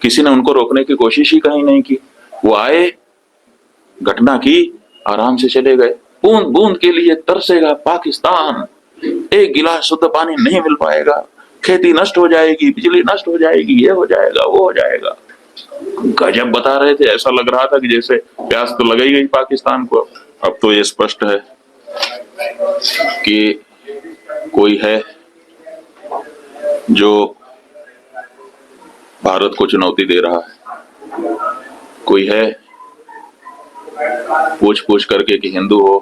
किसी ने उनको रोकने की कोशिश ही कहीं नहीं की। वो आए, घटना की, आराम से चले गए। बूंद बूंद के लिए तरसेगा पाकिस्तान, एक गिलास शुद्ध पानी नहीं मिल पाएगा, खेती नष्ट हो जाएगी, बिजली नष्ट हो जाएगी, ये हो जाएगा, वो हो जाएगा। गजब बता रहे थे, ऐसा लग रहा था कि जैसे प्यास तो लग ही गई पाकिस्तान को। अब तो ये स्पष्ट है कि कोई है जो भारत को चुनौती दे रहा है, कोई है पूछ पूछ करके कि हिंदू हो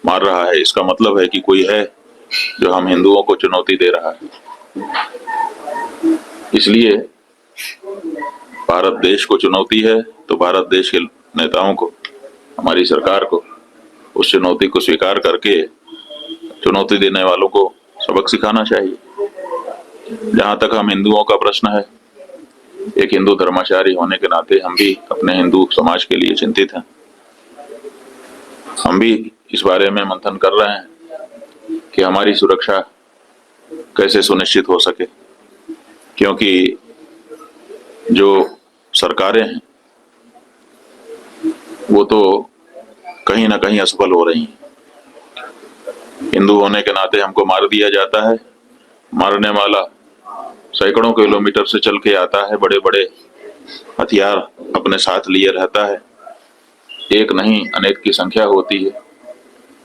मार रहा है। इसका मतलब है कि कोई है जो हम हिंदुओं को चुनौती दे रहा है। इसलिए भारत देश को चुनौती है तो भारत देश के नेताओं को, हमारी सरकार को उस चुनौती को स्वीकार करके चुनौती देने वालों को सबक सिखाना चाहिए। जहां तक हम हिंदुओं का प्रश्न है, एक हिंदू धर्माचारी होने के नाते हम भी अपने हिंदू समाज के लिए चिंतित हैं। हम भी इस बारे में मंथन कर रहे हैं कि हमारी सुरक्षा कैसे सुनिश्चित हो सके, क्योंकि जो सरकारें हैं वो तो कहीं ना कहीं असफल हो रही हैं। हिंदू होने के नाते हमको मार दिया जाता है, मारने वाला सैकड़ों किलोमीटर से चल के आता है, बड़े बड़े हथियार अपने साथ लिए रहता है, एक नहीं अनेक की संख्या होती है।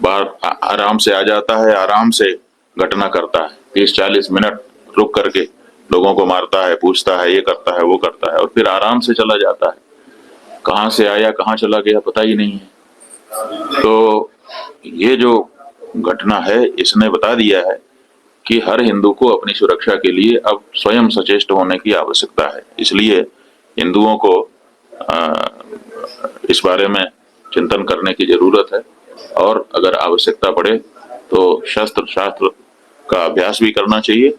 बाहर आराम से आ जाता है, आराम से घटना करता है, 30-40 मिनट रुक करके लोगों को मारता है, पूछता है, ये करता है, वो करता है, और फिर आराम से चला जाता है। कहाँ से आया कहाँ चला गया पता ही नहीं है। तो ये जो घटना है इसने बता दिया है कि हर हिंदू को अपनी सुरक्षा के लिए अब स्वयं सचेष्ट होने की आवश्यकता है। इसलिए हिंदुओं को इस बारे में चिंतन करने की जरूरत है, और अगर आवश्यकता पड़े तो शस्त्र शास्त्र का अभ्यास भी करना चाहिए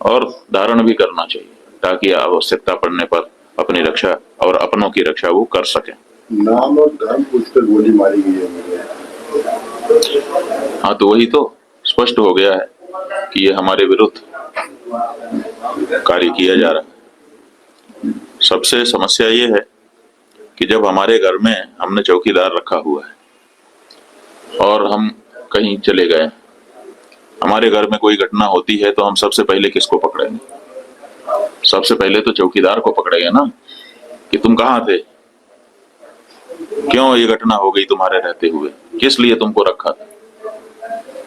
और धारण भी करना चाहिए, ताकि आवश्यकता पड़ने पर अपनी रक्षा और अपनों की रक्षा वो कर सकें। नाम और धर्म पूछकर गोली मारी गई है। हाँ, तो वही तो स्पष्ट हो गया है कि ये हमारे विरुद्ध कार्य किया जा रहा है। सबसे समस्या ये है कि जब हमारे घर में हमने चौकीदार रखा हुआ है और हम कहीं चले गए, हमारे घर में कोई घटना होती है तो हम सबसे पहले किसको पकड़ेंगे? सबसे पहले तो चौकीदार को पकड़ेंगे ना, कि तुम कहाँ थे, क्यों ये घटना हो गई तुम्हारे रहते हुए, किस लिए तुमको रखा था।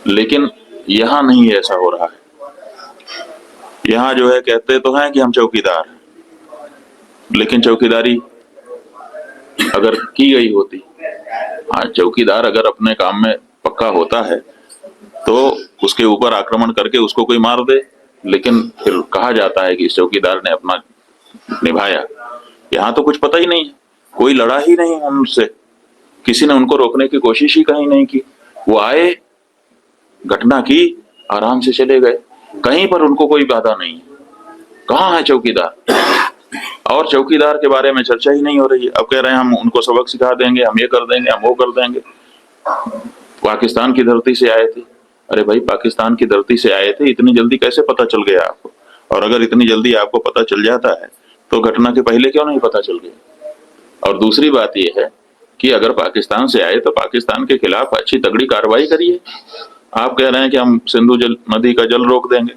लेकिन यहाँ नहीं ऐसा हो रहा है। यहाँ जो है कहते तो हैं कि हम चौकीदार हैं, लेकिन चौकीदारी अगर की गई होती, हाँ चौकीदार अगर अपने काम में पक्का होता है तो उसके ऊपर आक्रमण करके उसको कोई मार दे, लेकिन फिर कहा जाता है कि इस चौकीदार ने अपना निभाया। यहाँ तो कुछ पता ही नहीं है, कोई लड़ा ही नहीं उनसे, किसी ने उनको रोकने की कोशिश ही कहीं नहीं की। वो आए, घटना की, आराम से चले गए, कहीं पर उनको कोई बाधा नहीं है। कहाँ है चौकीदार? और चौकीदार के बारे में चर्चा ही नहीं हो रही है। अब कह रहे हैं हम उनको सबक सिखा देंगे, हम ये कर देंगे, हम वो कर देंगे। पाकिस्तान की धरती से आए थे। अरे भाई, पाकिस्तान की धरती से आए थे, इतनी जल्दी कैसे पता चल गया आपको? और अगर इतनी जल्दी आपको पता चल जाता है तो घटना के पहले क्यों नहीं पता चल गया? और दूसरी बात यह है कि अगर पाकिस्तान से आए तो पाकिस्तान के खिलाफ अच्छी तगड़ी कार्रवाई करिए। आप कह रहे हैं कि हम सिंधु नदी का जल रोक देंगे।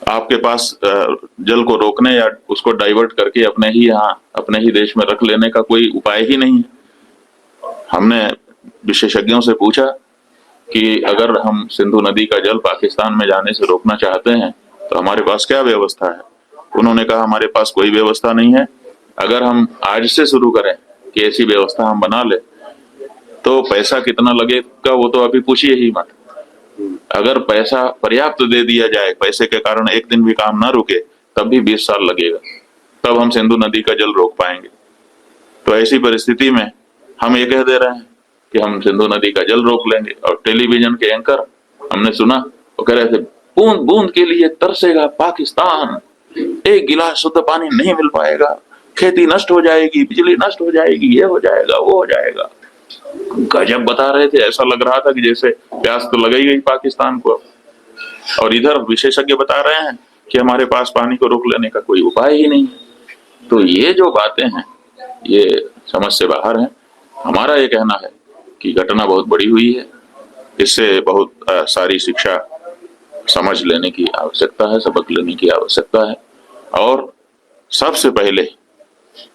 आपके पास जल को रोकने या उसको डाइवर्ट करके अपने ही यहाँ अपने ही देश में रख लेने का कोई उपाय ही नहीं है। हमने विशेषज्ञों से पूछा कि अगर हम सिंधु नदी का जल पाकिस्तान में जाने से रोकना चाहते हैं तो हमारे पास क्या व्यवस्था है? उन्होंने कहा हमारे पास कोई व्यवस्था नहीं है। अगर हम आज से शुरू करें कि ऐसी व्यवस्था हम बना ले तो पैसा कितना लगेगा वो तो अभी पूछिए ही मत। अगर पैसा पर्याप्त दे दिया जाए, पैसे के कारण एक दिन भी काम ना रुके, तब भी 20 साल लगेगा, तब हम सिंधु नदी का जल रोक पाएंगे। तो ऐसी परिस्थिति में हम ये कह दे रहे हैं कि हम सिंधु नदी का जल रोक लेंगे। और टेलीविजन के एंकर हमने सुना, वो कह रहे थे बूंद बूंद के लिए तरसेगा पाकिस्तान, एक गिलास शुद्ध पानी नहीं मिल पाएगा, खेती नष्ट हो जाएगी, बिजली नष्ट हो जाएगी, ये हो जाएगा, वो हो जाएगा। गजब बता रहे थे, ऐसा लग रहा था कि जैसे प्यास तो लग ही गई पाकिस्तान को। और इधर विशेषज्ञ बता रहे हैं कि हमारे पास पानी को रोक लेने का कोई उपाय ही नहीं है। तो ये जो बातें हैं ये समझ से बाहर हैं। हमारा ये कहना है कि घटना बहुत बड़ी हुई है, इससे बहुत सारी शिक्षा समझ लेने की आवश्यकता है, सबक लेने की आवश्यकता है। और सबसे पहले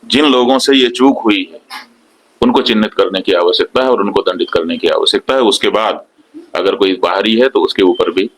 जिन लोगों से ये चूक हुई है उनको चिन्हित करने की आवश्यकता है और उनको दंडित करने की आवश्यकता है। उसके बाद अगर कोई बाहरी है तो उसके ऊपर भी